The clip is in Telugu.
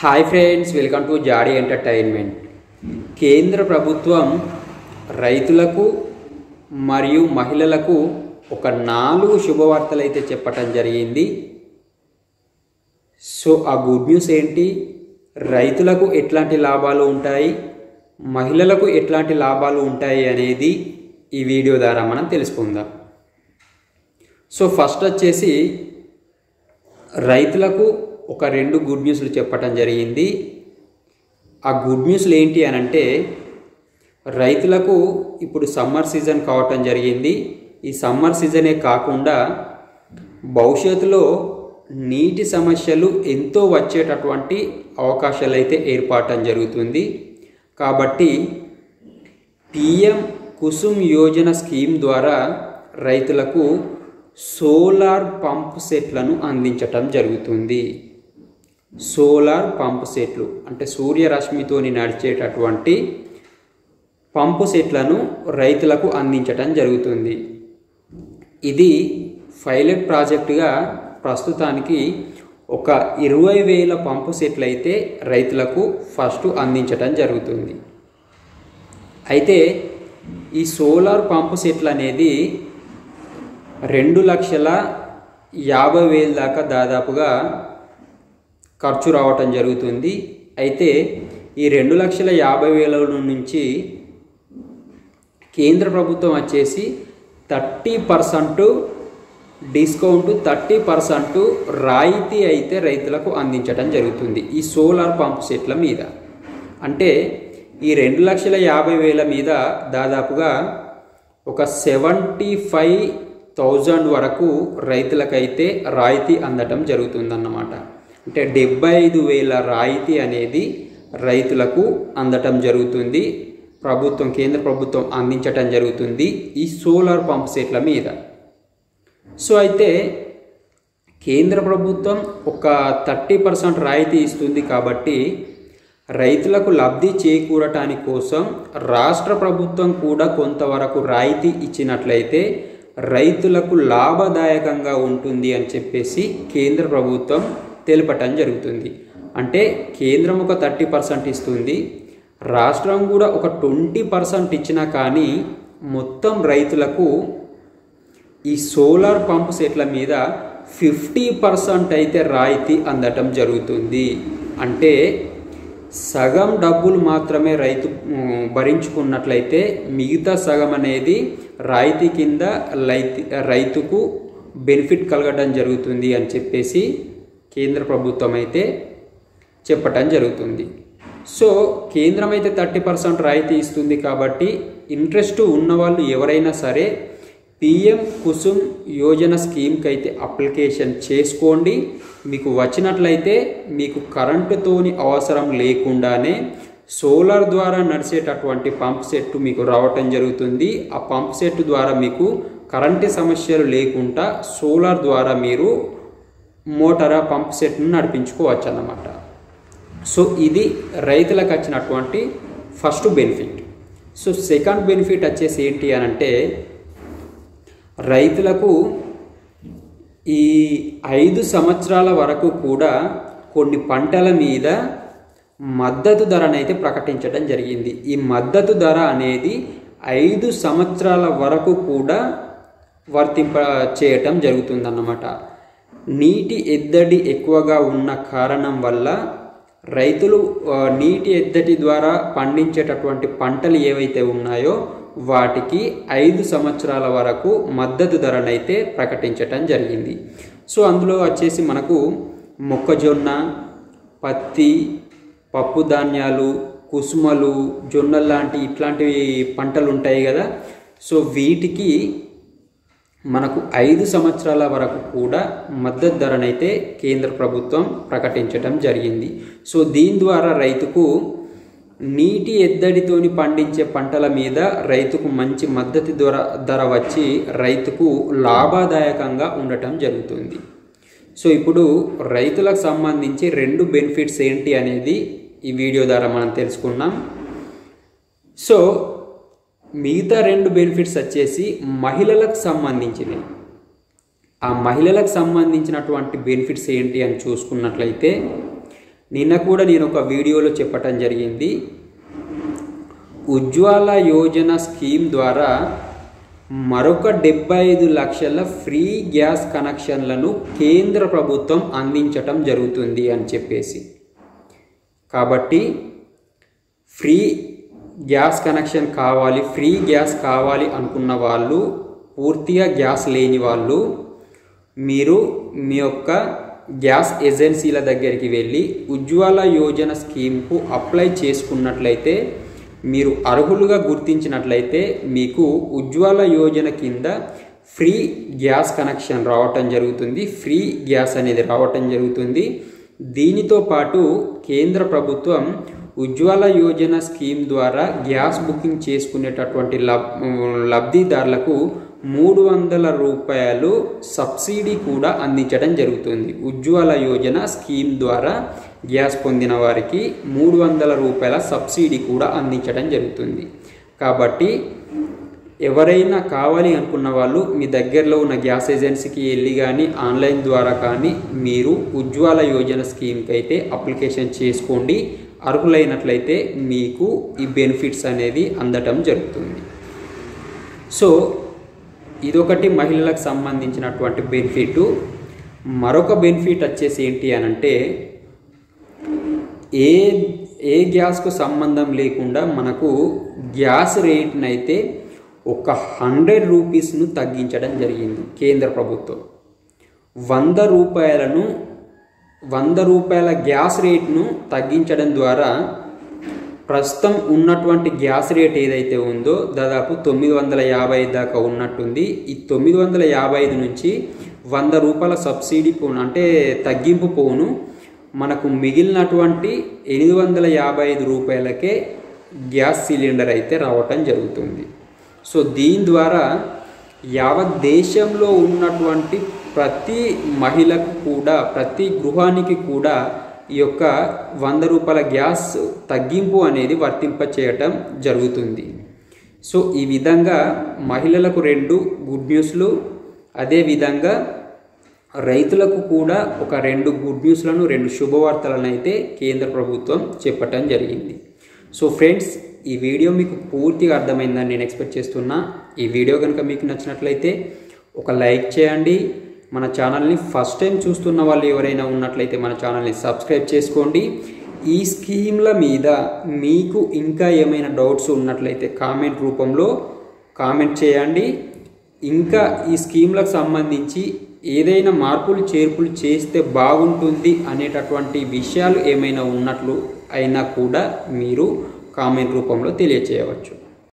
హాయ్ ఫ్రెండ్స్, వెల్కమ్ టు జాడీ ఎంటర్టైన్మెంట్. కేంద్ర ప్రభుత్వం రైతులకు మరియు మహిళలకు ఒక 4 శుభవార్తలు అయితే చెప్పటం జరిగింది. సో ఆ గుడ్ న్యూస్ ఏంటి, రైతులకు ఎట్లాంటి లాభాలు ఉంటాయి, మహిళలకు ఎట్లాంటి లాభాలు ఉంటాయి అనేది ఈ వీడియో ద్వారా మనం తెలుసుకుందాం. సో ఫస్ట్ వచ్చేసి రైతులకు ఒక 2 గుడ్ న్యూస్లు చెప్పటం జరిగింది. ఆ గుడ్ న్యూస్లు ఏంటి అని అంటే, రైతులకు ఇప్పుడు సమ్మర్ సీజన్ కావటం జరిగింది. ఈ సమ్మర్ సీజనే కాకుండా భవిష్యత్తులో నీటి సమస్యలు ఎంతో వచ్చేటటువంటి అవకాశాలు అయితే ఏర్పడటం జరుగుతుంది. కాబట్టి పిఎం కుసుమ్ యోజన స్కీమ్ ద్వారా రైతులకు సోలార్ పంప్ సెట్లను అందించటం జరుగుతుంది. సోలార్ పంప్ సెట్లు అంటే సూర్యరశ్మితోని నడిచేటటువంటి పంపు సెట్లను రైతులకు అందించటం జరుగుతుంది. ఇది పైలట్ ప్రాజెక్టుగా ప్రస్తుతానికి ఒక 20,000 పంపు సెట్లు అయితే రైతులకు ఫస్ట్ అందించటం జరుగుతుంది. అయితే ఈ సోలార్ పంపు సెట్లు అనేది 2,50,000 దాకా దాదాపుగా ఖర్చు రావటం జరుగుతుంది. అయితే ఈ 2,50,000 నుంచి కేంద్ర ప్రభుత్వం వచ్చేసి 30% డిస్కౌంట్, 30% రాయితీ అయితే రైతులకు అందించడం జరుగుతుంది ఈ సోలార్ పంప్ సెట్ల మీద. అంటే ఈ 2,50,000 మీద దాదాపుగా ఒక 75,000 వరకు రైతులకైతే రాయితీ అందటం జరుగుతుందన్నమాట. అంటే 75,000 రాయితీ అనేది రైతులకు అందటం జరుగుతుంది. కేంద్ర ప్రభుత్వం అందించటం జరుగుతుంది ఈ సోలార్ పంప్ సెట్ల మీద. సో అయితే కేంద్ర ప్రభుత్వం ఒక 30% రాయితీ ఇస్తుంది కాబట్టి రైతులకు లబ్ధి చేకూరటానికి కోసం రాష్ట్ర ప్రభుత్వం కూడా కొంతవరకు రాయితీ ఇచ్చినట్లయితే రైతులకు లాభదాయకంగా ఉంటుంది అని చెప్పేసి కేంద్ర ప్రభుత్వం తెలపటం జరుగుతుంది. అంటే కేంద్రం ఒక 30% ఇస్తుంది, రాష్ట్రం కూడా ఒక 20% ఇచ్చినా కానీ మొత్తం రైతులకు ఈ సోలార్ పంప్ సెట్ల మీద 50% అయితే రాయితీ అందటం జరుగుతుంది. అంటే సగం డబ్బులు మాత్రమే రైతు భరించుకున్నట్లయితే మిగతా సగం అనేది రాయితీ కింద రైతుకు బెనిఫిట్ కలగడం జరుగుతుంది అని చెప్పేసి కేంద్ర ప్రభుత్వం అయితే చెప్పటం జరుగుతుంది. సో కేంద్రం అయితే 30% రాయితీ ఇస్తుంది కాబట్టి ఇంట్రెస్ట్ ఉన్నవాళ్ళు ఎవరైనా సరే పిఎం కుసుమ్ యోజన స్కీమ్కి అయితే అప్లికేషన్ చేసుకోండి. మీకు వచ్చినట్లయితే మీకు కరెంటుతోని అవసరం లేకుండానే సోలార్ ద్వారా నడిచేటటువంటి పంప్ సెట్ మీకు రావటం జరుగుతుంది. ఆ పంప్ సెట్ ద్వారా మీకు కరెంటు సమస్యలు లేకుండా సోలార్ ద్వారా మీరు పంప్ సెట్ను నడిపించుకోవచ్చు అన్నమాట. సో ఇది రైతులకు వచ్చినటువంటి first benefit. So second benefit వచ్చేసి ఏంటి అని అంటే, రైతులకు ఈ 5 సంవత్సరాల వరకు కూడా కొన్ని పంటల మీద మద్దతు ధరనైతే ప్రకటించడం జరిగింది. ఈ మద్దతు ధర అనేది 5 సంవత్సరాల వరకు కూడా వర్తింప చేయటం జరుగుతుందన్నమాట. నీటి ఎద్దడి ఎక్కువగా ఉన్న కారణం వల్ల రైతులు నీటి ఎద్దడి ద్వారా పండించేటటువంటి పంటలు ఏవైతే ఉన్నాయో వాటికి 5 సంవత్సరాల వరకు మద్దతు ధరనైతే ప్రకటించటం జరిగింది. సో అందులో వచ్చేసి మనకు మొక్కజొన్న, పత్తి, పప్పు ధాన్యాలు, కుసుమలు, జొన్నలు ఇట్లాంటివి పంటలు ఉంటాయి కదా. సో వీటికి మనకు 5 సంవత్సరాల వరకు కూడా మద్దతు ధరనైతే కేంద్ర ప్రభుత్వం ప్రకటించడం జరిగింది. సో దీని ద్వారా రైతుకు నీటి ఎద్దడితోని పండించే పంటల మీద రైతుకు మంచి మద్దతు ధర వచ్చి రైతుకు లాభదాయకంగా ఉండటం జరుగుతుంది. సో ఇప్పుడు రైతులకు సంబంధించి 2 బెనిఫిట్స్ ఏంటి అనేది ఈ వీడియో ద్వారా మనం తెలుసుకున్నాం. సో మిగతా 2 బెనిఫిట్స్ వచ్చేసి మహిళలకు సంబంధించినవి. ఆ మహిళలకు సంబంధించినటువంటి బెనిఫిట్స్ ఏంటి అని చూసుకున్నట్లయితే నిన్న కూడా నేను ఒక వీడియోలో చెప్పటం జరిగింది. ఉజ్వల యోజన స్కీమ్ ద్వారా మరొక 75 లక్షల ఫ్రీ గ్యాస్ కనెక్షన్లను కేంద్ర ప్రభుత్వం అందించటం జరుగుతుంది అని చెప్పేసి. కాబట్టి ఫ్రీ గ్యాస్ కనెక్షన్ కావాలి, ఫ్రీ గ్యాస్ కావాలి అనుకున్న వాళ్ళు, పూర్తిగా గ్యాస్ లేని వాళ్ళు మీరు మీ యొక్క గ్యాస్ ఏజెన్సీల దగ్గరికి వెళ్ళి ఉజ్వల యోజన స్కీమ్కు అప్లై చేసుకున్నట్లయితే, మీరు అర్హులుగా గుర్తించినట్లయితే మీకు ఉజ్వల యోజన కింద ఫ్రీ గ్యాస్ కనెక్షన్ రావటం జరుగుతుంది, ఫ్రీ గ్యాస్ అనేది రావటం జరుగుతుంది. దీనితో పాటు కేంద్ర ప్రభుత్వం ఉజ్వల యోజన స్కీమ్ ద్వారా గ్యాస్ బుకింగ్ చేసుకునేటటువంటి లబ్ధిదారులకు 300 రూపాయలు సబ్సిడీ కూడా అందించడం జరుగుతుంది. ఉజ్వల యోజన స్కీమ్ ద్వారా గ్యాస్ పొందిన వారికి 300 రూపాయల సబ్సిడీ కూడా అందించడం జరుగుతుంది. కాబట్టి ఎవరైనా కావాలి అనుకున్న వాళ్ళు మీ దగ్గరలో ఉన్న గ్యాస్ ఏజెన్సీకి వెళ్ళి కానీ ఆన్లైన్ ద్వారా కానీ మీరు ఉజ్వల యోజన స్కీమ్కి అయితే అప్లికేషన్ చేసుకోండి. అర్హులైనట్లయితే మీకు ఈ బెనిఫిట్స్ అనేది అందటం జరుగుతుంది. సో ఇదొకటి మహిళలకు సంబంధించినటువంటి బెనిఫిట్. మరొక బెనిఫిట్ వచ్చేసి ఏంటి అనంటే, ఏ గ్యాస్కు సంబంధం లేకుండా మనకు గ్యాస్ రేట్ని అయితే ఒక 100 రూపీస్ను తగ్గించడం జరిగింది కేంద్ర ప్రభుత్వం. 100 రూపాయల గ్యాస్ రేట్ను తగ్గించడం ద్వారా ప్రస్తుతం ఉన్నటువంటి గ్యాస్ రేట్ ఏదైతే ఉందో దాదాపు 950 దాకా ఉన్నట్టుంది. ఈ 955 నుంచి 100 రూపాయల సబ్సిడీ పోను అంటే తగ్గింపు పోను మనకు మిగిలినటువంటి 855 రూపాయలకే గ్యాస్ సిలిండర్ అయితే రావటం జరుగుతుంది. సో దీని ద్వారా యావత్ దేశంలో ఉన్నటువంటి ప్రతి మహిళకు కూడా, ప్రతి గృహానికి కూడా ఈ యొక్క 100 రూపాయల గ్యాస్ తగ్గింపు అనేది వర్తింపచేయటం జరుగుతుంది. సో ఈ విధంగా మహిళలకు 2 గుడ్ న్యూస్లు, అదేవిధంగా రైతులకు కూడా ఒక 2 గుడ్ న్యూస్లను, 2 శుభవార్తలను అయితే కేంద్ర ప్రభుత్వం చెప్పటం జరిగింది. సో ఫ్రెండ్స్, ఈ వీడియో మీకు పూర్తిగా అర్థమైందని నేను ఎక్స్పెక్ట్ చేస్తున్నా. ఈ వీడియో కనుక మీకు నచ్చినట్లయితే ఒక లైక్ చేయండి. మన ఛానల్ని ఫస్ట్ టైం చూస్తున్న వాళ్ళు ఎవరైనా ఉన్నట్లయితే మన ఛానల్ని సబ్స్క్రైబ్ చేసుకోండి. ఈ స్కీమ్ల మీద మీకు ఇంకా ఏమైనా డౌట్స్ ఉన్నట్లయితే కామెంట్ రూపంలో కామెంట్ చేయండి. ఇంకా ఈ స్కీమ్లకు సంబంధించి ఏదైనా మార్పులు చేర్పులు చేస్తే బాగుంటుంది అనేటటువంటి విషయాలు ఏమైనా ఉన్నట్లు అయినా కూడా మీరు కామెంట్ రూపంలో తెలియచేయవచ్చు.